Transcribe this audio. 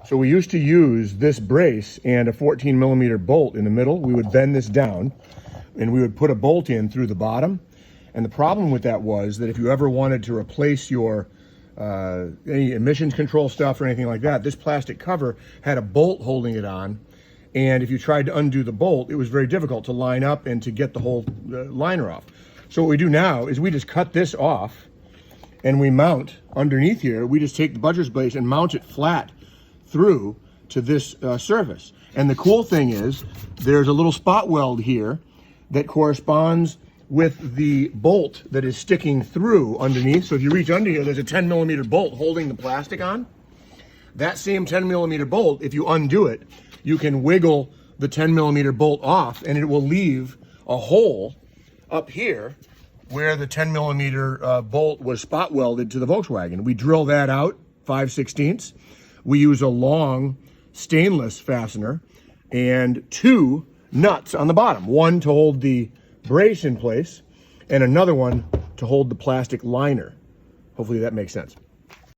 So we used to use this brace and a 14 millimeter bolt in the middle. We would bend this down and we would put a bolt in through the bottom. And the problem with that was that if you ever wanted to replace your any emissions control stuff or anything like that, this plastic cover had a bolt holding it on. And if you tried to undo the bolt, it was very difficult to line up and to get the whole liner off. So what we do now is we just cut this off and we mount underneath here. We just take the buttress brace and mount it flat through to this surface. And the cool thing is there's a little spot weld here that corresponds with the bolt that is sticking through underneath. So if you reach under here, there's a 10 millimeter bolt holding the plastic on. That same 10 millimeter bolt, if you undo it, you can wiggle the 10 millimeter bolt off and it will leave a hole up here where the 10 millimeter bolt was spot welded to the Volkswagen. We drill that out 5/16. We use a long stainless fastener and 2 nuts on the bottom, one to hold the brace in place and another one to hold the plastic liner. Hopefully that makes sense.